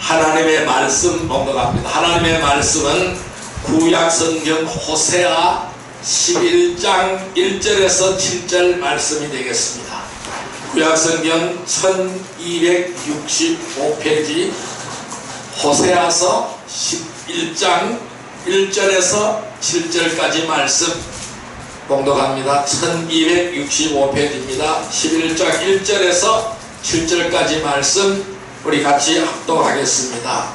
하나님의 말씀 봉독합니다. 하나님의 말씀은 구약성경 호세아 11장 1절에서 7절 말씀이 되겠습니다. 구약성경 1265페이지 호세아서 11장 1절에서 7절까지 말씀 봉독합니다. 1265페이지입니다. 11장 1절에서 7절까지 말씀 우리 같이 합독하겠습니다.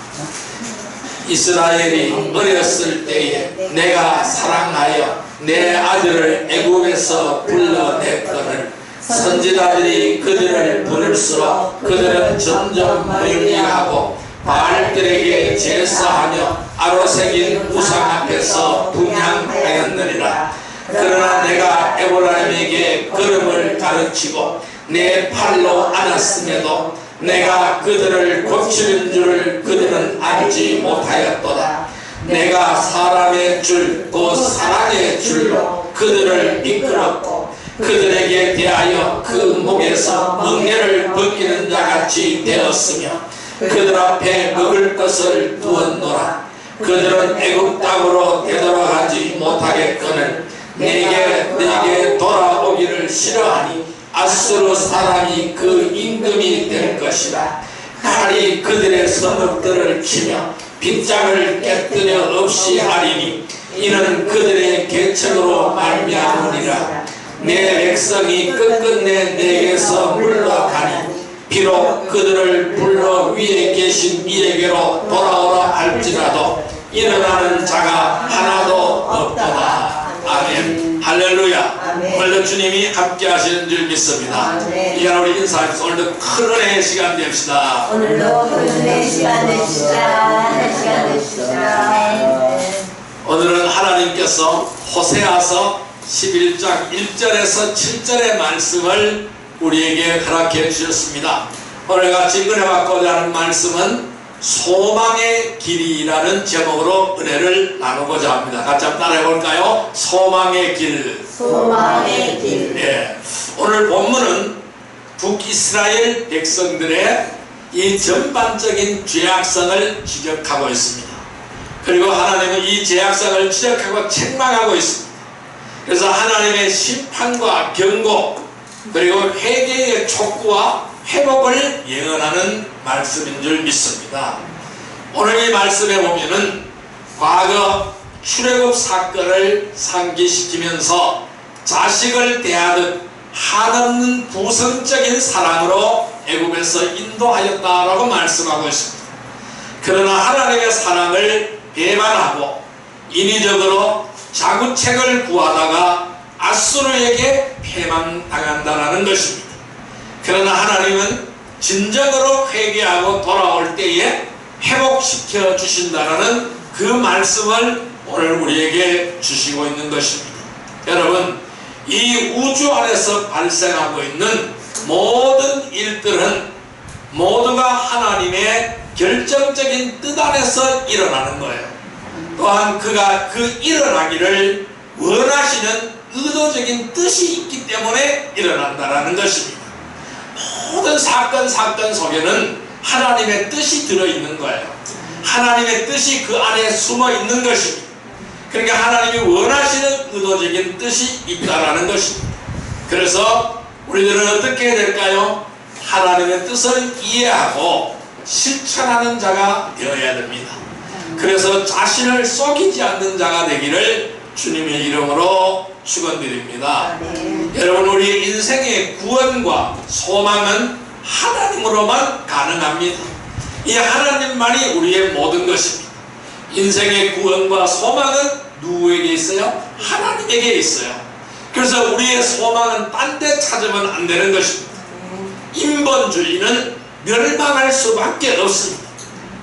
이스라엘이 어렸을 때에 내가 사랑하여 내 아들을 애굽에서 불러냈거늘 선지자들이 그들을 부를수록 그들은 점점 멀리하고 바알들에게 제사하며 아로새긴 우상 앞에서 분향하였느니라. 그러나 내가 에브라임에게 걸음을 가르치고 내 팔로 안았음에도 내가 그들을 고치는 줄을 그들은 알지 못하였도다. 내가 사람의 줄 곧 사랑의 줄로 그들을 이끌었고 그들에게 대하여 그 목에서 멍에를 벗기는 자같이 되었으며 그들 앞에 먹을 것을 두었노라. 그들은 애굽 땅으로 되돌아가지 못하겠거늘 내게 돌아오기를 싫어하니 아수르 사람이 그 임금이 될 것이다. 칼이 그들의 성읍들을 치며 빗장을 깨뜨려 없이 하리니 이는 그들의 계책으로 말미암으리라. 내 백성이 끝끝내 내게서 물러가니 비록 그들을 불러 위에 계신 이에게로 돌아오라 할지라도 일어나는 자가 하나도 없도다. 아멘. 할렐루야. 오늘도 주님이 함께 하시는 줄 믿습니다. 이 시간 우리 인사하면서 오늘도 큰 은혜의 시간 됩시다. 오늘도 큰 은혜의 시간 되시자. 오늘은 하나님께서 호세아서 11장 1절에서 7절의 말씀을 우리에게 허락해 주셨습니다. 오늘 같이 은혜 받고자 하는 말씀은 소망의 길이라는 제목으로 은혜를 나누고자 합니다. 같이 한번 따라해 볼까요? 소망의 길. 소망의 길. 예. 오늘 본문은 북이스라엘 백성들의 이 전반적인 죄악성을 지적하고 있습니다. 그리고 하나님은 이 죄악성을 지적하고 책망하고 있습니다. 그래서 하나님의 심판과 경고 그리고 회개의 촉구와 회복을 예언하는 말씀인 줄 믿습니다. 오늘 이 말씀에 보면은 과거 출애굽 사건을 상기시키면서 자식을 대하듯 한없는 부성적인 사랑으로 애굽에서 인도하였다라고 말씀하고 있습니다. 그러나 하나님의 사랑을 배반하고 인위적으로 자구책을 구하다가 아수르에게 패망당한다는 것입니다. 그러나 하나님은 진정으로 회개하고 돌아올 때에 회복시켜 주신다는 그 말씀을 오늘 우리에게 주시고 있는 것입니다. 여러분, 이 우주 안에서 발생하고 있는 모든 일들은 모두가 하나님의 결정적인 뜻 안에서 일어나는 거예요. 또한 그가 그 일어나기를 원하시는 의도적인 뜻이 있기 때문에 일어난다는 것입니다. 모든 사건 속에는 하나님의 뜻이 들어있는 거예요. 하나님의 뜻이 그 안에 숨어 있는 것입니다. 그러니까 하나님이 원하시는 의도적인 뜻이 있다라는 것입니다. 그래서 우리들은 어떻게 해야 될까요? 하나님의 뜻을 이해하고 실천하는 자가 되어야 됩니다. 그래서 자신을 속이지 않는 자가 되기를 주님의 이름으로 축원드립니다. 여러분, 우리의 인생의 구원과 소망은 하나님으로만 가능합니다. 이 하나님만이 우리의 모든 것입니다. 인생의 구원과 소망은 누구에게 있어요? 하나님에게 있어요. 그래서 우리의 소망은 딴 데 찾으면 안 되는 것입니다. 인본주의는 멸망할 수밖에 없습니다.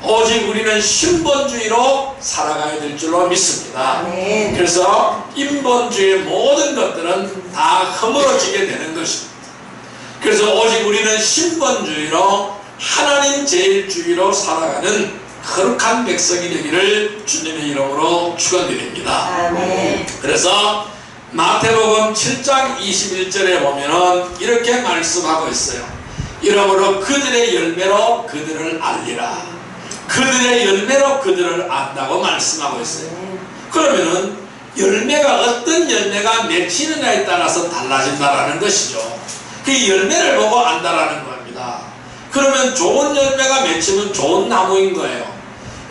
오직 우리는 신본주의로 살아가야 될 줄로 믿습니다. 그래서 인본주의의 모든 것들은 다 허물어지게 되는 것입니다. 그래서 오직 우리는 신본주의로 하나님 제일주의로 살아가는 거룩한 백성이 되기를 주님의 이름으로 축원드립니다. 그래서 마태복음 7장 21절에 보면은 이렇게 말씀하고 있어요. 이러므로 그들의 열매로 그들을 알리라. 그들의 열매로 그들을 안다고 말씀하고 있어요. 그러면은 열매가 어떤 열매가 맺히느냐에 따라서 달라진다라는 것이죠. 그 열매를 보고 안다라는 겁니다. 그러면 좋은 열매가 맺히면 좋은 나무인 거예요.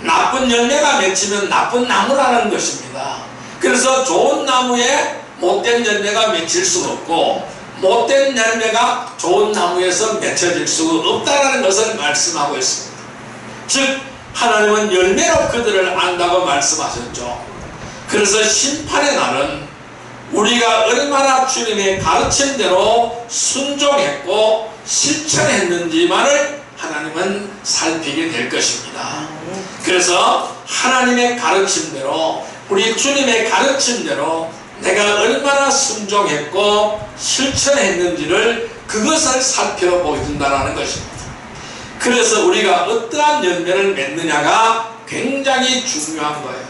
나쁜 열매가 맺히면 나쁜 나무라는 것입니다. 그래서 좋은 나무에 못된 열매가 맺힐 수가 없고 못된 열매가 좋은 나무에서 맺혀질 수가 없다는 것을 말씀하고 있습니다. 즉 하나님은 열매로 그들을 안다고 말씀하셨죠. 그래서 심판의 날은 우리가 얼마나 주님의 가르침대로 순종했고 실천했는지만을 하나님은 살피게 될 것입니다. 그래서 하나님의 가르침대로 우리 주님의 가르침대로 내가 얼마나 순종했고 실천했는지를 그것을 살펴보여준다는 것입니다. 그래서 우리가 어떠한 열매를 맺느냐가 굉장히 중요한 거예요.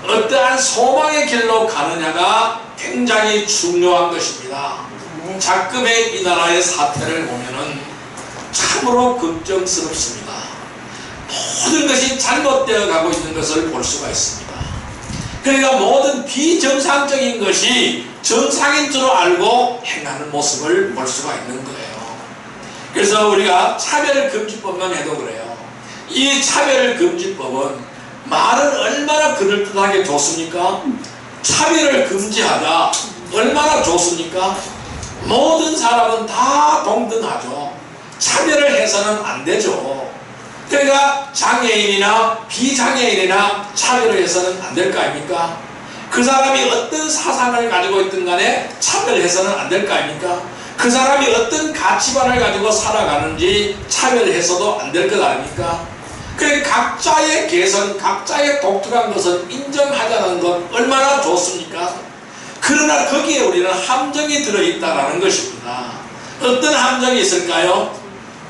어떠한 소망의 길로 가느냐가 굉장히 중요한 것입니다. 자금의 이 나라의 사태를 보면은 참으로 걱정스럽습니다. 모든 것이 잘못되어 가고 있는 것을 볼 수가 있습니다. 그러니까 모든 비정상적인 것이 정상인 줄 알고 행하는 모습을 볼 수가 있는 거예요. 그래서 우리가 차별금지법만 해도 그래요. 이 차별금지법은 말은 얼마나 그럴듯하게 좋습니까? 차별을 금지하자 얼마나 좋습니까? 모든 사람은 다 동등하죠. 차별을 해서는 안 되죠. 그러니까 장애인이나 비장애인이나 차별을 해서는 안 될 거 아닙니까? 그 사람이 어떤 사상을 가지고 있든 간에 차별해서는 안 될 거 아닙니까? 그 사람이 어떤 가치관을 가지고 살아가는지 차별해서도 안 될 것 아닙니까? 그러니까 각자의 개성, 각자의 독특한 것을 인정하자는 것 얼마나 좋습니까? 그러나 거기에 우리는 함정이 들어있다는 것입니다. 어떤 함정이 있을까요?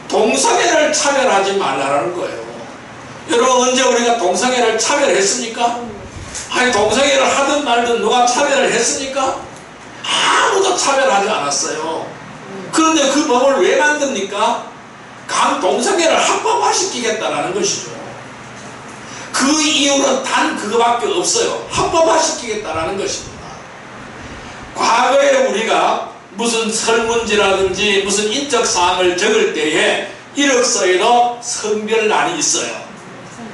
동성애를 차별하지 말라는 거예요. 여러분 언제 우리가 동성애를 차별했습니까? 아니 동성애를 하든 말든 누가 차별을 했습니까? 아무도 차별하지 않았어요. 그런데 그 법을 왜 만듭니까? 강동성애를 합법화시키겠다는 것이죠. 그 이유는 단 그거밖에 없어요. 합법화시키겠다는 것입니다. 과거에 우리가 무슨 설문지라든지 무슨 인적사항을 적을 때에 이력서에도 성별란이 있어요.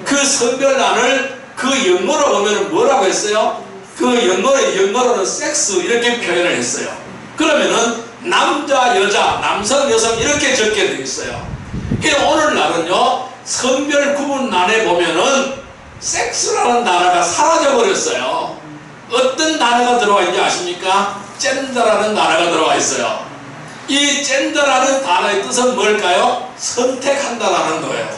그 성별란을 그 영어로 보면 뭐라고 했어요? 그 영어로는 섹스 이렇게 표현을 했어요. 그러면은 남자, 여자, 남성, 여성 이렇게 적게 되어 있어요. 그러니까 오늘날은요 성별 구분란에 보면은 섹스라는 단어가 사라져 버렸어요. 어떤 단어가 들어와 있는지 아십니까? 젠더라는 단어가 들어와 있어요. 이 젠더라는 단어의 뜻은 뭘까요? 선택한다라는 거예요.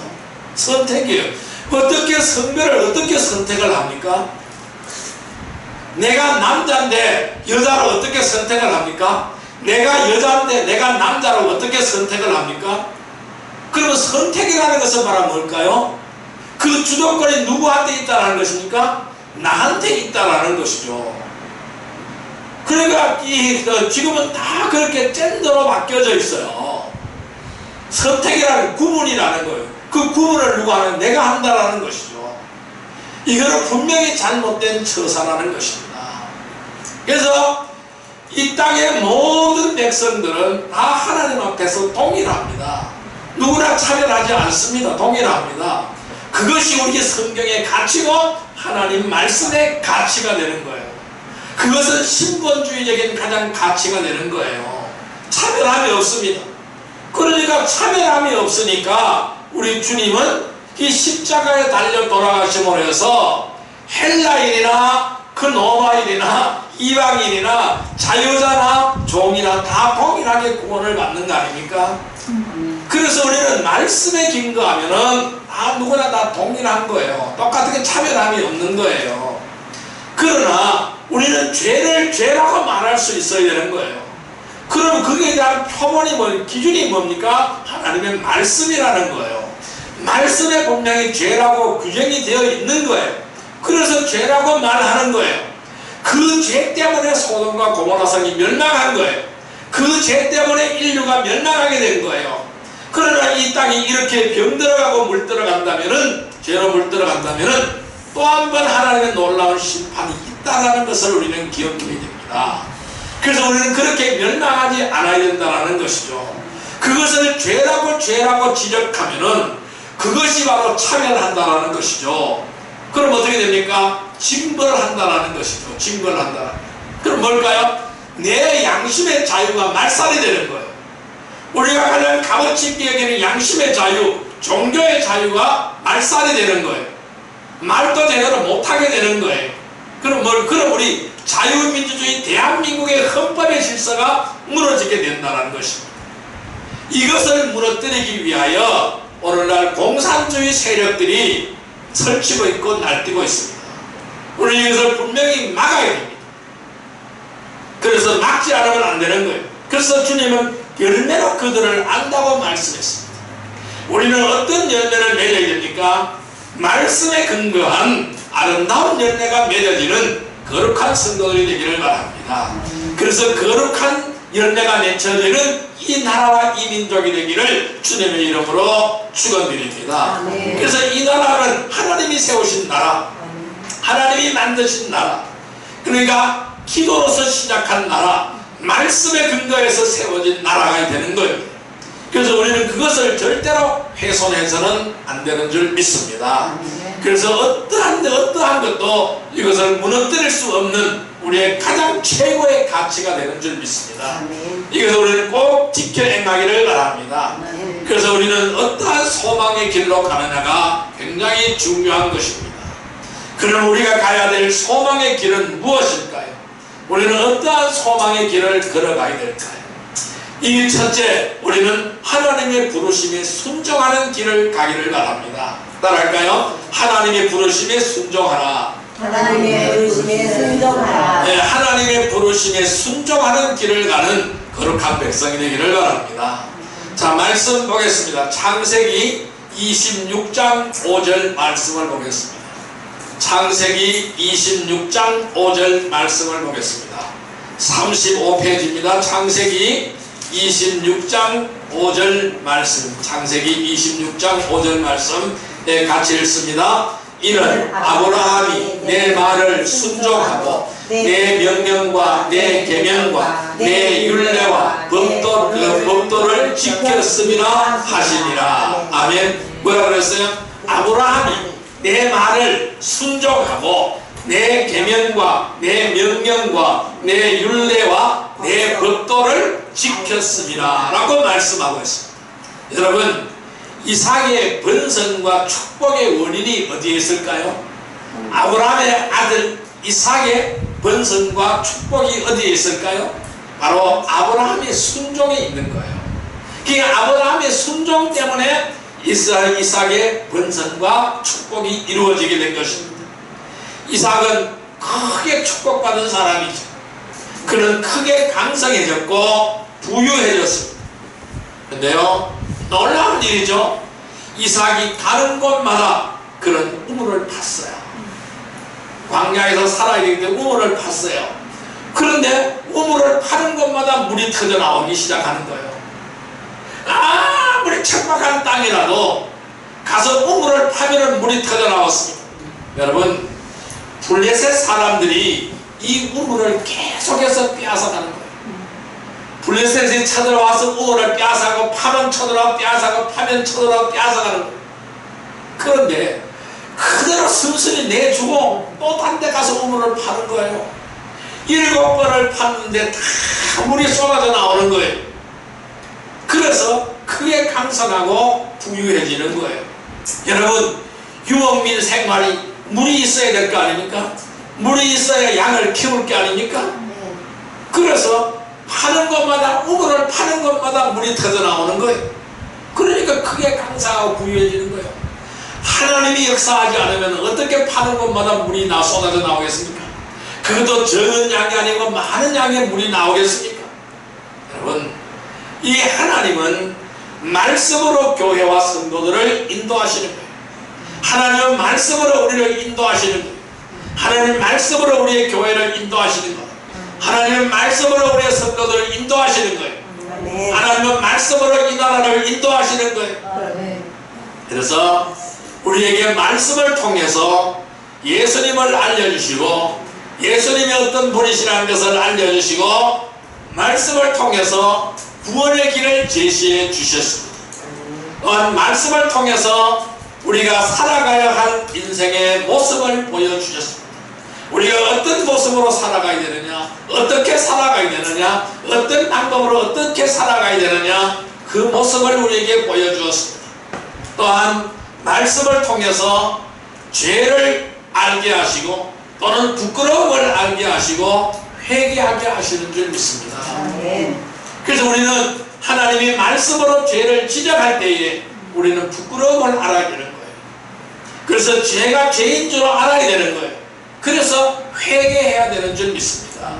선택이에요. 어떻게 성별을 어떻게 선택을 합니까? 내가 남자인데 여자로 어떻게 선택을 합니까? 내가 여자인데 내가 남자로 어떻게 선택을 합니까? 그러면 선택이라는 것은 말하면 뭘까요? 그 주도권이 누구한테 있다는 것입니까? 나한테 있다는 것이죠. 그러니까 지금은 다 그렇게 젠더로 바뀌어져 있어요. 선택이라는 구분이라는 거예요. 그 구분을 누가 하는? 내가 한다라는 것이죠. 이거는 분명히 잘못된 처사라는 것입니다. 그래서 이 땅의 모든 백성들은 다 하나님 앞에서 동일합니다. 누구나 차별하지 않습니다. 동일합니다. 그것이 우리 성경의 가치고 하나님 말씀의 가치가 되는 거예요. 그것은 신본주의적인 가장 가치가 되는 거예요. 차별함이 없습니다. 그러니까 차별함이 없으니까 우리 주님은 이 십자가에 달려 돌아가심으로 해서 헬라인이나 그 노마인이나 이방인이나 자유자나 종이나 다 동일하게 구원을 받는 거 아닙니까? 그래서 우리는 말씀에 근거하면은 다 누구나 다 동일한 거예요. 똑같은 차별함이 없는 거예요. 그러나 우리는 죄를 죄라고 말할 수 있어야 되는 거예요. 그럼 거기에 대한 표본이 기준이 뭡니까? 하나님의 말씀이라는 거예요. 말씀에 분명히 죄라고 규정이 되어 있는 거예요. 그래서 죄라고 말하는 거예요. 그 죄 때문에 소돔과 고모라 성이 멸망한 거예요. 그 죄 때문에 인류가 멸망하게 된 거예요. 그러나 이 땅이 이렇게 병들어가고 물들어간다면은 죄로 물들어간다면 또 한 번 하나님의 놀라운 심판이 있다는 것을 우리는 기억해야 됩니다. 그래서 우리는 그렇게 멸망하지 않아야 된다는 것이죠. 그것을 죄라고 지적하면은 그것이 바로 차별한다는 것이죠. 그럼 어떻게 됩니까? 징벌한다는 것이죠. 징벌한다. 그럼 뭘까요? 내 양심의 자유가 말살이 되는 거예요. 우리가 가장 값어치 있게 여기는 양심의 자유, 종교의 자유가 말살이 되는 거예요. 말도 제대로 못하게 되는 거예요. 그럼 우리 자유민주주의 대한민국의 헌법의 질서가 무너지게 된다는 것입니다. 이것을 무너뜨리기 위하여 오늘날 공산주의 세력들이 설치고 있고 날뛰고 있습니다. 우리는 이것을 분명히 막아야 됩니다. 그래서 막지 않으면 안 되는 거예요. 그래서 주님은 열매로 그들을 안다고 말씀했습니다. 우리는 어떤 열매를 맺어야 됩니까? 말씀에 근거한 아름다운 열매가 맺어지는 거룩한 성도들이 되기를 바랍니다. 그래서 거룩한 열매가 맺혀지는 이 나라와 이 민족이 되기를 주님의 이름으로 축원드립니다. 그래서 이 나라는 하나님이 세우신 나라, 하나님이 만드신 나라, 그러니까 기도로서 시작한 나라, 말씀에 근거해서 세워진 나라가 되는 거예요. 그래서 우리는 그것을 절대로 훼손해서는 안 되는 줄 믿습니다. 그래서 어떠한 것도 이것을 무너뜨릴 수 없는 우리의 가장 최고의 가치가 되는 줄 믿습니다. 이것을 우리는 꼭 지켜 행하기를 바랍니다. 그래서 우리는 어떠한 소망의 길로 가느냐가 굉장히 중요한 것입니다. 그럼 우리가 가야 될 소망의 길은 무엇일까요? 우리는 어떠한 소망의 길을 걸어가야 될까요? 이 첫째, 우리는 하나님의 부르심에 순종하는 길을 가기를 바랍니다. 따라할까요? 하나님의 부르심에 순종하라. 하나님의 부르심에 순종하라. 네, 하나님의 부르심에 순종하는 길을 가는 거룩한 백성이 되기를 바랍니다. 자, 말씀 보겠습니다. 창세기 26장 5절 말씀을 보겠습니다. 창세기 26장 5절 말씀을 보겠습니다. 35페이지입니다. 창세기 26장 5절 말씀, 창세기 26장 5절 말씀 같이 읽습니다. 이는 아브라함이 내 말을 순종하고 내 명령과 내 계명과 내 율례와 법도를 지켰음이라 하시니라. 아멘. 뭐라 그랬어요? 아브라함이 내 말을 순종하고 내 계명과 내 명령과 내 율례와 내 법도를 지켰습니다 라고 말씀하고 있습니다. 여러분, 이삭의 번성과 축복의 원인이 어디에 있을까요? 아브라함의 아들 이삭의 번성과 축복이 어디에 있을까요? 바로 아브라함의 순종에 있는 거예요. 그러니까 아브라함의 순종 때문에 이삭의 번성과 축복이 이루어지게 된 것입니다. 이삭은 크게 축복받은 사람이죠. 그는 크게 강성해졌고 부유해졌습니다. 그런데요, 놀라운 일이죠. 이삭이 가는 곳마다 그런 우물을 팠어요. 광야에서 살아야 되기 때문에 우물을 팠어요. 그런데 우물을 파는 곳마다 물이 터져 나오기 시작하는 거예요. 아무리 척박한 땅이라도 가서 우물을 파면 물이 터져 나왔습니다. 여러분, 블레셋 사람들이 이 우물을 계속해서 빼앗아가는 거예요. 블레셋이 쳐들어와서 우물을 빼앗아가고 파면 쳐들어와 빼앗아가고 파면 쳐들어와 빼앗아가는 거예요. 그런데 그대로 순순히 내주고 또 딴 데 가서 우물을 파는 거예요. 7번을 팠는데 다 물이 쏟아져 나오는 거예요. 그래서 크게 강성하고 부유해지는 거예요. 여러분, 유목민 생활이 물이 있어야 될 거 아닙니까? 물이 있어야 양을 키울 게 아닙니까? 그래서 파는 것마다, 우물을 파는 것마다 물이 터져 나오는 거예요. 그러니까 크게 강성하고 부유해지는 거예요. 하나님이 역사하지 않으면 어떻게 파는 것마다 물이 쏟아져 나오겠습니까? 그것도 적은 양이 아니고 많은 양의 물이 나오겠습니까? 여러분, 이 하나님은 말씀으로 교회와 성도들을 인도하시는 거예요. 하나님은 말씀으로 우리를 인도하시는 거예요. 하나님 말씀으로 우리의 교회를 인도하시는 거예요. 하나님은 말씀으로 우리의 성도들을 인도하시는 거예요. 하나님은 말씀으로 이 나라를 인도하시는 거예요. 그래서 우리에게 말씀을 통해서 예수님을 알려주시고 예수님이 어떤 분이시라는 것을 알려주시고 말씀을 통해서 구원의 길을 제시해 주셨습니다. 또한 말씀을 통해서 우리가 살아가야 할 인생의 모습을 보여주셨습니다. 우리가 어떤 모습으로 살아가야 되느냐, 어떻게 살아가야 되느냐, 어떤 방법으로 어떻게 살아가야 되느냐, 그 모습을 우리에게 보여주었습니다. 또한 말씀을 통해서 죄를 알게 하시고 또는 부끄러움을 알게 하시고 회개하게 하시는 줄 믿습니다. 그래서 우리는 하나님이 말씀으로 죄를 지적할 때에 우리는 부끄러움을 알아야 되는 거예요. 그래서 죄가 죄인 줄 알아야 되는 거예요. 그래서 회개해야 되는 줄 믿습니다.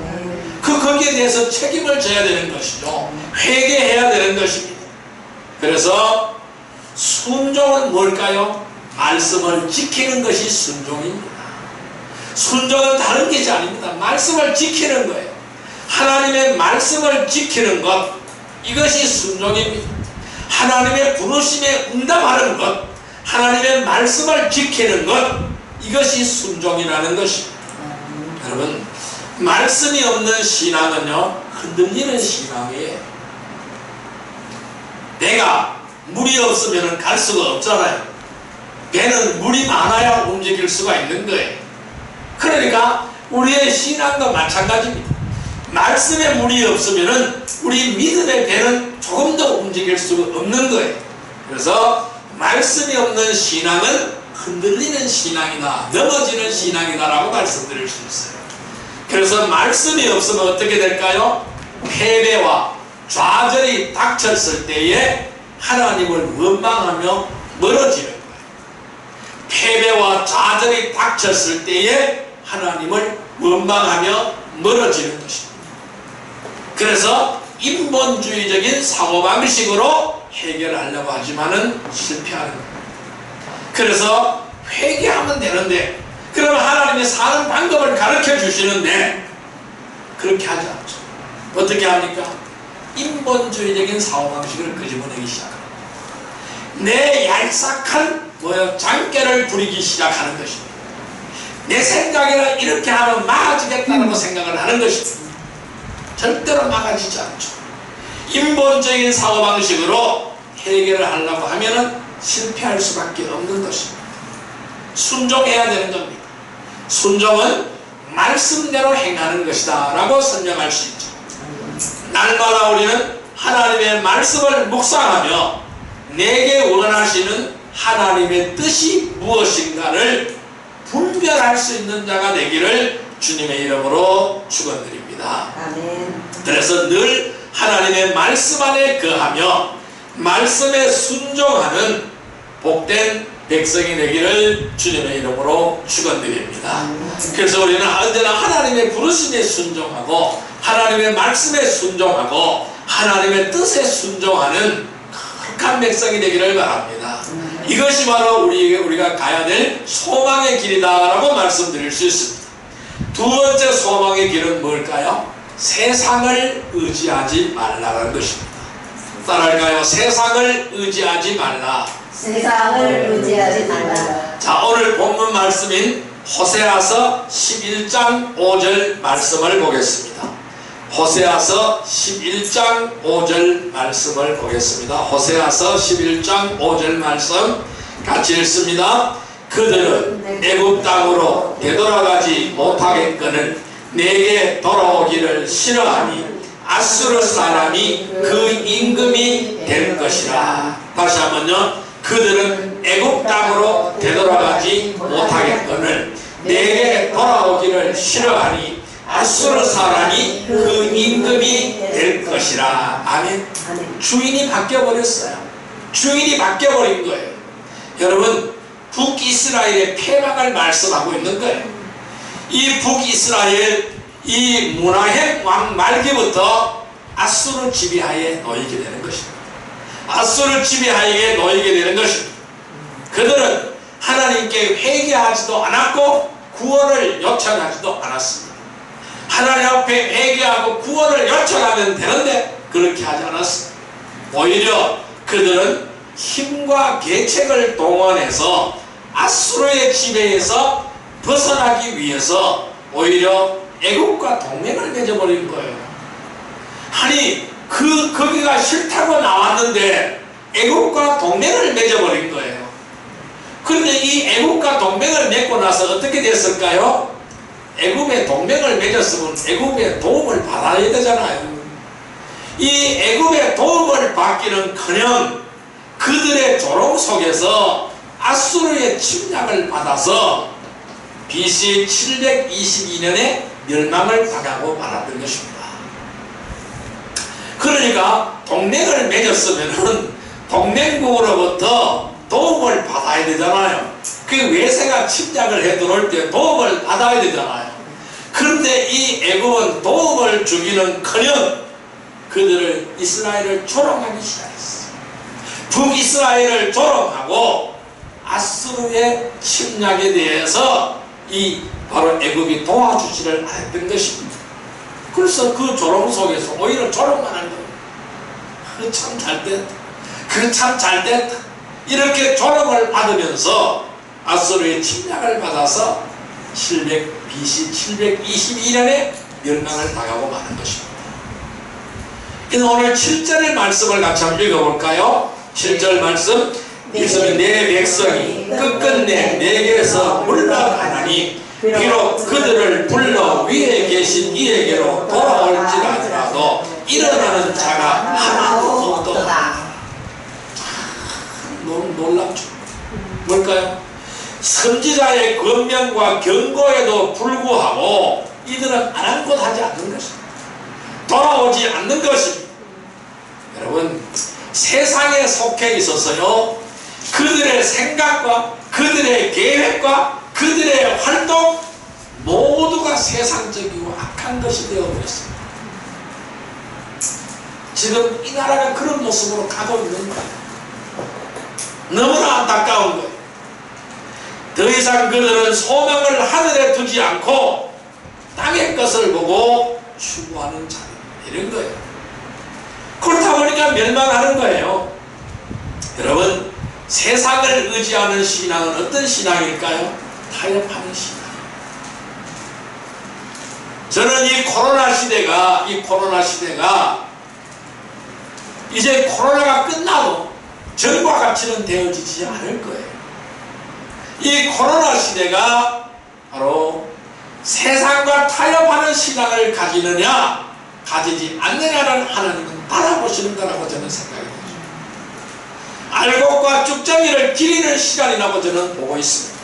거기에 대해서 책임을 져야 되는 것이죠. 회개해야 되는 것입니다. 그래서 순종은 뭘까요? 말씀을 지키는 것이 순종입니다. 순종은 다른 것이 아닙니다. 말씀을 지키는 거예요. 하나님의 말씀을 지키는 것, 이것이 순종입니다. 하나님의 부르심에 응답하는 것, 하나님의 말씀을 지키는 것, 이것이 순종이라는 것입니다. 여러분, 말씀이 없는 신앙은요, 흔들리는 신앙이에요. 내가 물이 없으면 갈 수가 없잖아요. 배는 물이 많아야 움직일 수가 있는 거예요. 그러니까 우리의 신앙도 마찬가지입니다. 말씀에 물이 없으면 우리 믿음의 배는 조금 더 움직일 수가 없는 거예요. 그래서 말씀이 없는 신앙은 흔들리는 신앙이다, 넘어지는 신앙이다 라고 말씀드릴 수 있어요. 그래서 말씀이 없으면 어떻게 될까요? 패배와 좌절이 닥쳤을 때에 하나님을 원망하며 멀어지는 거예요. 패배와 좌절이 닥쳤을 때에 하나님을 원망하며 멀어지는 것입니다. 그래서 인본주의적인 사고방식으로 해결하려고 하지만은 실패하는 거예요. 그래서 회개하면 되는데, 그러면 하나님이 사는 방법을 가르쳐 주시는데 그렇게 하지 않죠. 어떻게 합니까? 인본주의적인 사고방식을 끄집어내기 시작합니다. 내 얄싹한 장깨를 부리기 시작하는 것입니다. 내 생각에는 이렇게 하면 막아지겠다고 생각을 하는 것입니다. 절대로 막아지지 않죠. 인본적인 사고방식으로 해결을 하려고 하면은 실패할 수밖에 없는 것입니다. 순종해야 되는 겁니다. 순종은 말씀대로 행하는 것이다 라고 설명할 수 있죠. 날마다 우리는 하나님의 말씀을 묵상하며 내게 원하시는 하나님의 뜻이 무엇인가를 분별할 수 있는 자가 되기를 주님의 이름으로 축원드립니다. 아멘. 그래서 늘 하나님의 말씀 안에 거하며 말씀에 순종하는 복된 백성이 되기를 주님의 이름으로 축원드립니다. 그래서 우리는 언제나 하나님의 부르심에 순종하고 하나님의 말씀에 순종하고 하나님의 뜻에 순종하는 거룩한 백성이 되기를 바랍니다. 이것이 바로 우리가 가야 될 소망의 길이다라고 말씀드릴 수 있습니다. 두 번째 소망의 길은 뭘까요? 세상을 의지하지 말라는 것입니다. 따라할까요? 세상을 의지하지 말라. 세상을 의지하지 말라. 자, 오늘 본문 말씀인 호세아서 11장 5절 말씀을 보겠습니다. 호세아서 11장 5절 말씀을 보겠습니다. 호세아서 11장 5절 말씀 같이 읽습니다. 그들은 애굽 땅으로 되돌아가지 못하겠거늘 내게 돌아오기를 싫어하니 아수르 사람이 그 임금이 될 것이라. 다시 한번요. 그들은 애굽 땅으로 되돌아가지 못하겠거늘 내게 돌아오기를 싫어하니 아수르 사람이 그 임금이 될 것이라. 아멘. 주인이 바뀌어버렸어요. 주인이 바뀌어버린 거예요. 여러분, 북이스라엘의 폐망을 말씀하고 있는 거예요. 이 북이스라엘, 이 문하햄 왕 말기부터 아수르 지배하에 놓이게 되는 것입니다. 아수르 지배하에 놓이게 되는 것입니다. 그들은 하나님께 회개하지도 않았고 구원을 요청하지도 않았습니다. 하나님 앞에 회개하고 구원을 요청하면 되는데 그렇게 하지 않았습니다. 오히려 그들은 힘과 계책을 동원해서 아수르의 지배에서 벗어나기 위해서 오히려 애국과 동맹을 맺어버린 거예요. 아니 거기가 싫다고 나왔는데 애국과 동맹을 맺어버린 거예요. 그런데 이 애국과 동맹을 맺고 나서 어떻게 됐을까요? 애국의 동맹을 맺었으면 애국의 도움을 받아야 되잖아요. 이 애국의 도움을 받기는커녕 그들의 조롱 속에서 아수르의 침략을 받아서 BC 722년에 멸망을 당하고 말았던 것입니다. 그러니까 동맹을 맺었으면 동맹국으로부터 도움을 받아야 되잖아요. 그 외세가 침략을 해 들어올 때 도움을 받아야 되잖아요. 그런데 이 애국은 도움을 주기는커녕 그들을 이스라엘을 조롱하기 시작했어요. 북이스라엘을 조롱하고 아수르의 침략에 대해서 이 바로 애국이 도와주지를 않았던 것입니다. 그래서 그 조롱 속에서 오히려 조롱만 하는 거예요. 그 참 잘됐다. 그 참 잘됐다. 이렇게 조롱을 받으면서 아수르의 침략을 받아서 BC 722년에 멸망을 당하고 마는 것입니다. 그래서 오늘 7절의 말씀을 같이 한번 읽어볼까요? 7절 말씀 있으면 내 백성이 끝끝내 내게서 물러가나니 비록 그들을 불러 위에 계신 이에게로 돌아올지라도 일어나는 자가 하나도 없도다. 너무 놀랍죠. 뭘까요? 선지자의 권면과 경고에도 불구하고 이들은 아랑곳하지 않는 것입니다. 돌아오지 않는 것입니다. 여러분 세상에 속해 있어서요 그들의 생각과 그들의 계획과 그들의 활동 모두가 세상적이고 악한 것이 되어버렸습니다. 지금 이 나라가 그런 모습으로 가고 있는 거예요. 너무나 안타까운 거예요. 더 이상 그들은 소망을 하늘에 두지 않고 땅의 것을 보고 추구하는 자들 이런 거예요. 그렇다 보니까 멸망하는 거예요. 여러분 세상을 의지하는 신앙은 어떤 신앙일까요? 타협하는 신앙. 저는 이 코로나 시대가 이제 코로나가 끝나도 전과 같이는 되어지지 않을 거예요. 이 코로나 시대가 바로 세상과 타협하는 신앙을 가지느냐 가지지 않느냐를 하나님은 바라보시는 거라고 저는 생각이 됩니다. 알곡과 쭉정이를 기리는 시간이라고 저는 보고 있습니다.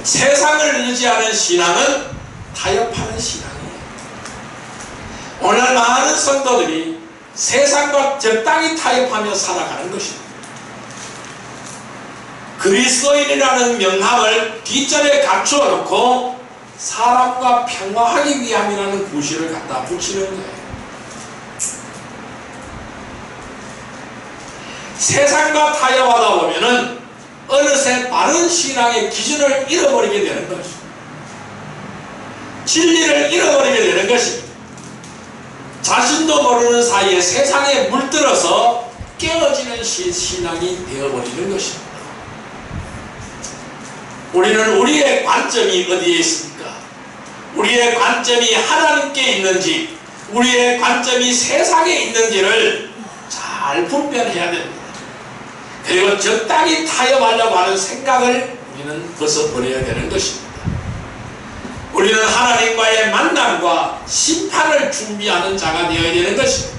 세상을 의지하는 신앙은 타협하는 신앙이에요. 오늘 많은 성도들이 세상과 적당히 타협하며 살아가는 것입니다. 그리스도인이라는 명함을 뒷전에 갖추어 놓고 사람과 평화하기 위함이라는 구실을 갖다 붙이는 거예요. 세상과 타협하다 보면은 어느새 바른 신앙의 기준을 잃어버리게 되는 것입니다. 진리를 잃어버리게 되는 것입니다. 자신도 모르는 사이에 세상에 물들어서 깨어지는 신앙이 되어버리는 것입니다. 우리는 우리의 관점이 어디에 있습니까? 우리의 관점이 하나님께 있는지 우리의 관점이 세상에 있는지를 잘 분별해야 됩니다. 그리고 적당히 타협하려고 하는 생각을 우리는 벗어버려야 되는 것입니다. 우리는 하나님과의 만남과 심판을 준비하는 자가 되어야 되는 것입니다.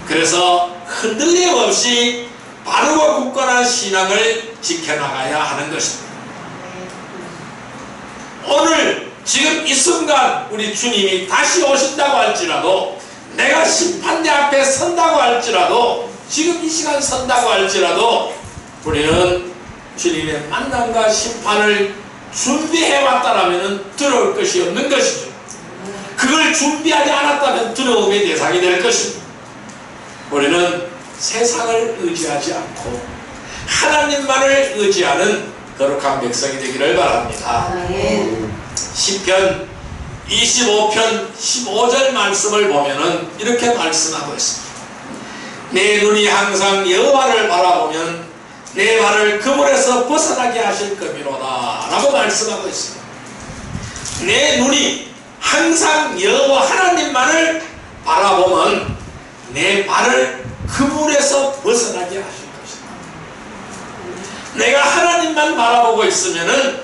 그래서 흔들림 없이 바르고 굳건한 신앙을 지켜나가야 하는 것입니다. 오늘 지금 이 순간 우리 주님이 다시 오신다고 할지라도 내가 심판대 앞에 선다고 할지라도 지금 이 시간 선다고 할지라도 우리는 주님의 만남과 심판을 준비해왔다라면 두려울 것이 없는 것이죠. 그걸 준비하지 않았다면 두려움의 대상이 될 것입니다. 우리는 세상을 의지하지 않고 하나님만을 의지하는 거룩한 백성이 되기를 바랍니다. 시편 25편 15절 말씀을 보면은 이렇게 말씀하고 있습니다. 내 눈이 항상 여호와를 바라보면 내 발을 그물에서 벗어나게 하실 것이로다 라고 말씀하고 있습니다. 내 눈이 항상 여호와 하나님만을 바라보면 내 발을 그물에서 벗어나게 하실 것이다. 내가 하나님만 바라보고 있으면은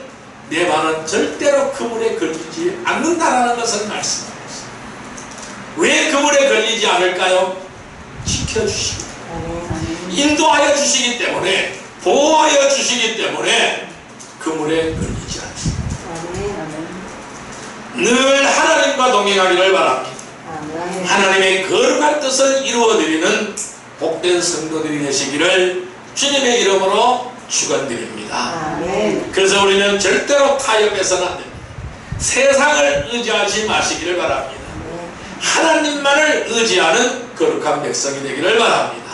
내 발은 절대로 그물에 걸리지 않는다라는 것을 말씀하고 있습니다. 왜 그물에 걸리지 않을까요? 지켜주시기 때문에, 인도하여 주시기 때문에, 보호하여 주시기 때문에 그물에 걸리지 않습니다. 늘 하나님과 동행하기를 바랍니다. 하나님의 거룩한 뜻을 이루어드리는 복된 성도들이 되시기를 주님의 이름으로 축원드립니다. 그래서 우리는 절대로 타협해서는 안 됩니다. 세상을 의지하지 마시기를 바랍니다. 하나님만을 의지하는 거룩한 백성이 되기를 바랍니다.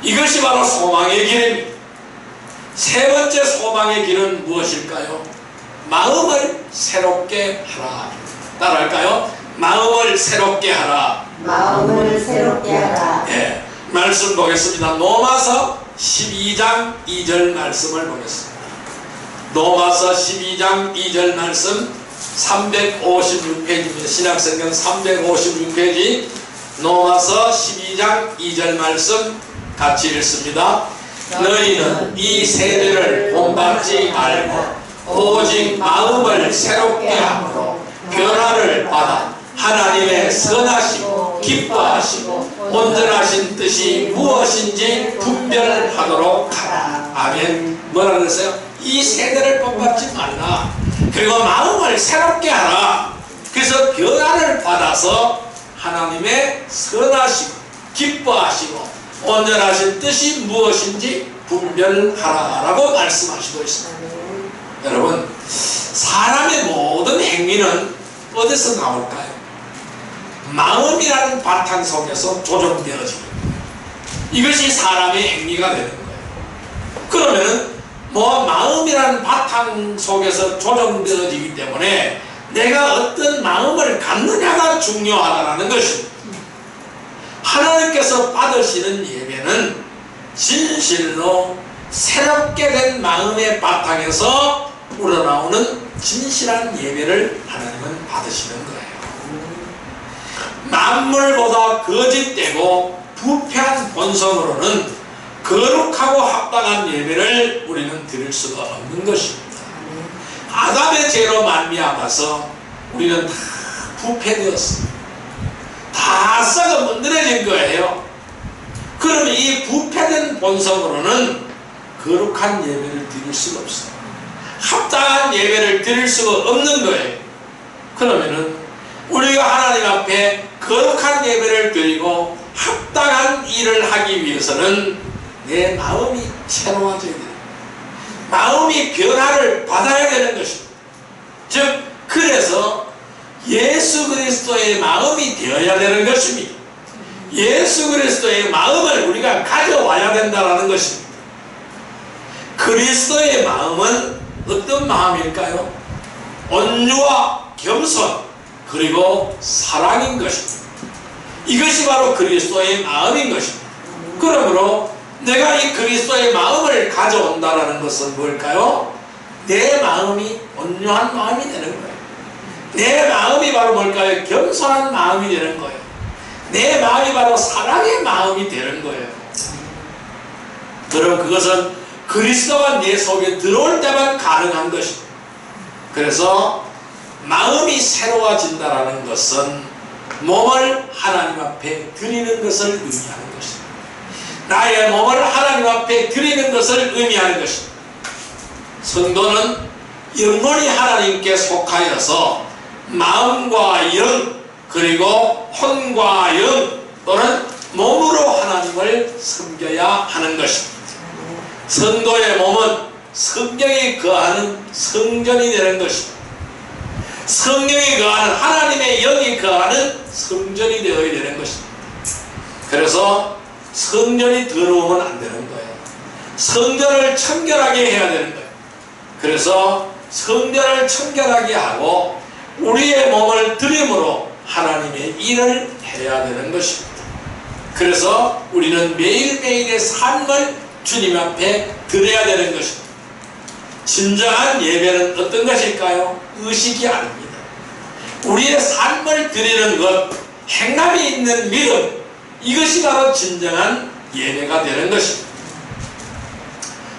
이것이 바로 소망의 길입니다. 세 번째 소망의 길은 무엇일까요? 마음을 새롭게 하라. 따라할까요? 마음을 새롭게 하라. 마음을 새롭게 하라. 예, 말씀 보겠습니다. 로마서 12장 2절 말씀을 보겠습니다. 로마서 12장 2절 말씀 356페이지입니다. 신약성경 356페이지 로마서 12장 2절 말씀 같이 읽습니다. 너희는 이 세대를 본받지 말고 오직 마음을 새롭게 함으로 변화를 받아 하나님의 선하시고 기뻐하시고 온전하신 뜻이 무엇인지 분별하도록 하라. 아멘. 뭐라 그랬어요? 이 세대를 본받지 말라. 그리고 마음을 새롭게 하라. 그래서 변화를 받아서 하나님의 선하시고 기뻐하시고 온전하신 뜻이 무엇인지 분별하라 라고 말씀하시고 있습니다. 여러분, 사람의 모든 행위는 어디서 나올까요? 마음이라는 바탕 속에서 조정되어집니다. 이것이 사람의 행위가 되는 거예요. 그러면은 마음이라는 바탕 속에서 조정되어지기 때문에 내가 어떤 마음을 갖느냐가 중요하다는 것입니다. 하나님께서 받으시는 예배는 진실로 새롭게 된 마음의 바탕에서 우러나오는 진실한 예배를 하나님은 받으시는 거예요. 만물보다 거짓되고 부패한 본성으로는 거룩하고 합당한 예배를 우리는 드릴 수가 없는 것입니다. 아담의 죄로 말미암아서 우리는 다 부패되었습니다. 다 썩어 문드러진 거예요. 그러면 이 부패된 본성으로는 거룩한 예배를 드릴 수가 없어요. 합당한 예배를 드릴 수가 없는 거예요. 그러면은 우리가 하나님 앞에 거룩한 예배를 드리고 합당한 일을 하기 위해서는 내 마음이 새로워져야 돼요. 마음이 변화를 받아야 되는 것입니다. 즉 그래서 예수 그리스도의 마음이 되어야 되는 것입니다. 예수 그리스도의 마음을 우리가 가져와야 된다는 것입니다. 그리스도의 마음은 어떤 마음일까요? 온유와 겸손 그리고 사랑인 것입니다. 이것이 바로 그리스도의 마음인 것입니다. 그러므로 내가 이 그리스도의 마음을 가져온다는 것은 뭘까요? 내 마음이 온유한 마음이 되는 거예요. 내 마음이 바로 뭘까요? 겸손한 마음이 되는 거예요. 내 마음이 바로 사랑의 마음이 되는 거예요. 그럼 그것은 그리스도가 내 속에 들어올 때만 가능한 것입니다. 그래서 마음이 새로워진다는 것은 몸을 하나님 앞에 드리는 것을 의미하는 것입니다. 나의 몸을 하나님 앞에 드리는 것을 의미하는 것입니다. 성도는 영혼이 하나님께 속하여서 마음과 영 그리고 혼과 영 또는 몸으로 하나님을 섬겨야 하는 것입니다. 성도의 몸은 성경이 거하는 성전이 되는 것입니다. 성령이 거하는 하나님의 영이 거하는 성전이 되어야 되는 것입니다. 그래서 성전이 더러우면 안 되는 거예요. 성전을 청결하게 해야 되는 거예요. 그래서 성전을 청결하게 하고 우리의 몸을 드림으로 하나님의 일을 해야 되는 것입니다. 그래서 우리는 매일매일의 삶을 주님 앞에 드려야 되는 것입니다. 진정한 예배는 어떤 것일까요? 의식이 아닙니다. 우리의 삶을 드리는 것, 행함이 있는 믿음, 이것이 바로 진정한 예배가 되는 것입니다.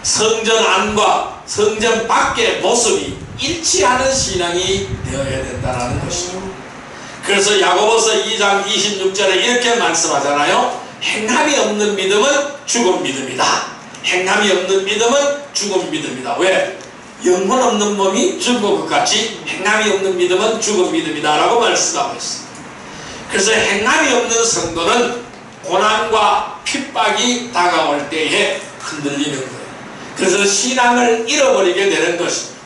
성전 안과 성전 밖의 모습이 일치하는 신앙이 되어야 된다는 것입니다. 그래서 야고보서 2장 26절에 이렇게 말씀하잖아요. 행함이 없는 믿음은 죽은 믿음이다. 행함이 없는 믿음은 죽은 믿음이다. 왜? 영혼 없는 몸이 죽은 것 같이 행함이 없는 믿음은 죽은 믿음이다 라고 말씀하고 있습니다. 그래서 행함이 없는 성도는 고난과 핍박이 다가올 때에 흔들리는 거예요. 그래서 신앙을 잃어버리게 되는 것입니다.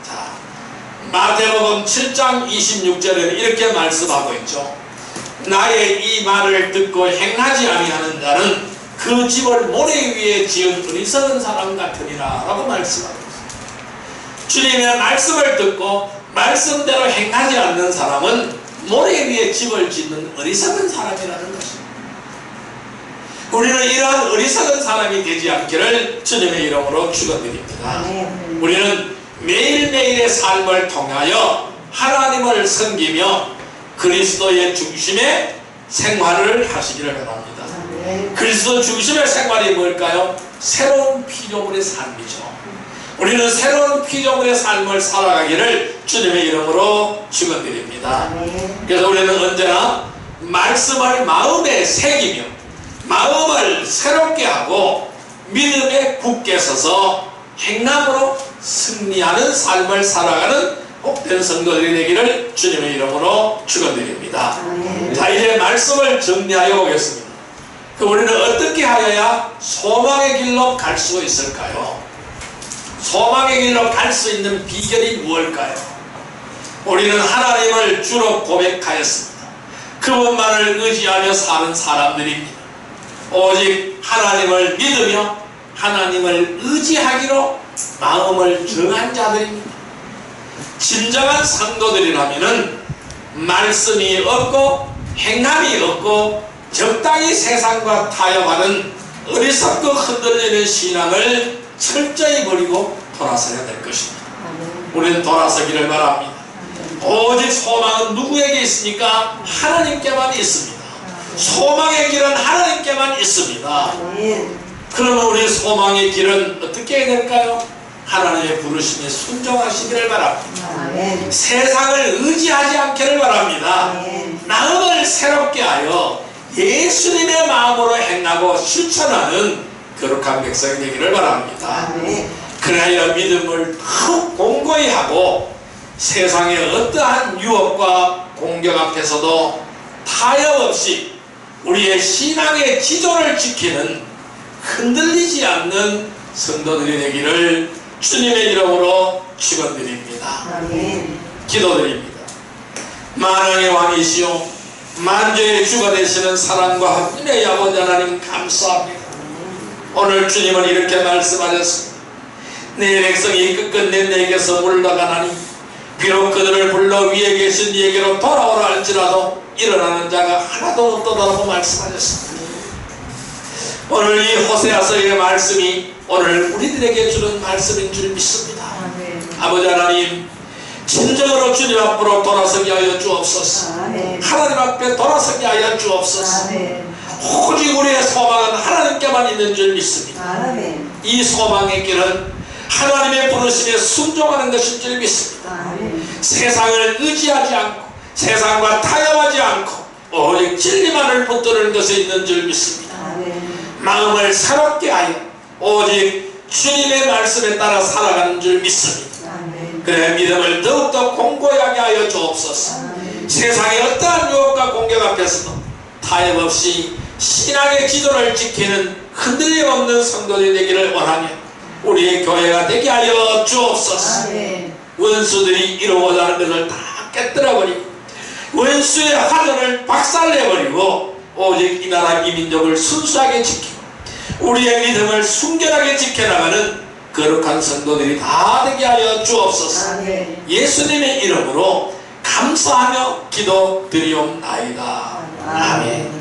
자, 마태복음 7장 26절에는 이렇게 말씀하고 있죠. 나의 이 말을 듣고 행하지 아니하는 자는 그 집을 모래 위에 지은 어리석은 사람 같으니라 라고 말씀하고 있습니다. 주님의 말씀을 듣고 말씀대로 행하지 않는 사람은 모래 위에 집을 짓는 어리석은 사람이라는 것입니다. 우리는 이러한 어리석은 사람이 되지 않기를 주님의 이름으로 축원드립니다. 우리는 매일매일의 삶을 통하여 하나님을 섬기며 그리스도의 중심의 생활을 하시기를 바랍니다. 그리스도 중심의 생활이 뭘까요? 새로운 피조물의 삶이죠. 우리는 새로운 피조물의 삶을 살아가기를 주님의 이름으로 축원드립니다. 그래서 우리는 언제나 말씀을 마음에 새기며 마음을 새롭게 하고 믿음에 굳게 서서 행함으로 승리하는 삶을 살아가는 복된 성도들이 되기를 주님의 이름으로 축원드립니다. 자, 이제 말씀을 정리하여 보겠습니다. 우리는 어떻게 하여야 소망의 길로 갈 수 있을까요? 소망의 길로 갈 수 있는 비결이 무엇일까요? 우리는 하나님을 주로 고백하였습니다. 그분만을 의지하며 사는 사람들입니다. 오직 하나님을 믿으며 하나님을 의지하기로 마음을 정한 자들입니다. 진정한 성도들이라면 말씀이 없고 행함이 없고 적당히 세상과 타협하는 어리석고 흔들리는 신앙을 철저히 버리고 돌아서야 될 것입니다. 우리는 돌아서기를 바랍니다. 오직 소망은 누구에게 있습니까? 하나님께만 있습니다. 소망의 길은 하나님께만 있습니다. 그러면 우리 소망의 길은 어떻게 해야 될까요? 하나님의 부르심에 순종하시기를 바랍니다. 세상을 의지하지 않기를 바랍니다. 마음을 새롭게 하여 예수님의 마음으로 행하고 실천하는 거룩한 백성이 되기를 바랍니다. 그래야 믿음을 더욱 공고히 하고 세상의 어떠한 유혹과 공격 앞에서도 타협 없이 우리의 신앙의 지존을 지키는 흔들리지 않는 성도들이 되기를 주님의 이름으로 축원드립니다. 기도드립니다. 만왕의 왕이시오 만주의 주가 되시는 사랑과 하나님의 아버지 하나님 감사합니다. 오늘 주님은 이렇게 말씀하셨습니다. 내 백성이 끝끝내 내게서 물러가나니 비록 그들을 불러 위에 계신 이에게로 돌아오라 할지라도 일어나는 자가 하나도 없도다라고 말씀하셨습니다. 오늘 이 호세아서의 말씀이 오늘 우리들에게 주는 말씀인 줄 믿습니다. 아버지 하나님 진정으로 주님 앞으로 돌아서게 하여 주옵소서. 하나님 앞에 돌아서게 하여 주옵소서. 오직 우리의 소망은 하나님께만 있는 줄 믿습니다. 이 소망의 길은 하나님의 부르심에 순종하는 것인 줄 믿습니다. 세상을 의지하지 않고 세상과 타협하지 않고 오직 진리만을 붙드는 것에 있는 줄 믿습니다. 마음을 새롭게 하여 오직 주님의 말씀에 따라 살아가는 줄 믿습니다. 그래 믿음을 더욱더 공고하게 하여 주옵소서. 세상의 어떠한 유혹과 공격 앞에서도 타협 없이 신앙의 지도를 지키는 흔들림 없는 성도들이 되기를 원하며 우리의 교회가 되게 하여 주옵소서. 원수들이 이루고자 하는 것을 다 깨뜨려버리고 원수의 화전을 박살내버리고 오직 이 나라 이 민족을 순수하게 지키고 우리의 믿음을 순결하게 지켜나가는 거룩한 성도들이 다 되게 하여 주옵소서. 예수님의 이름으로 감사하며 기도드리옵나이다. 아멘.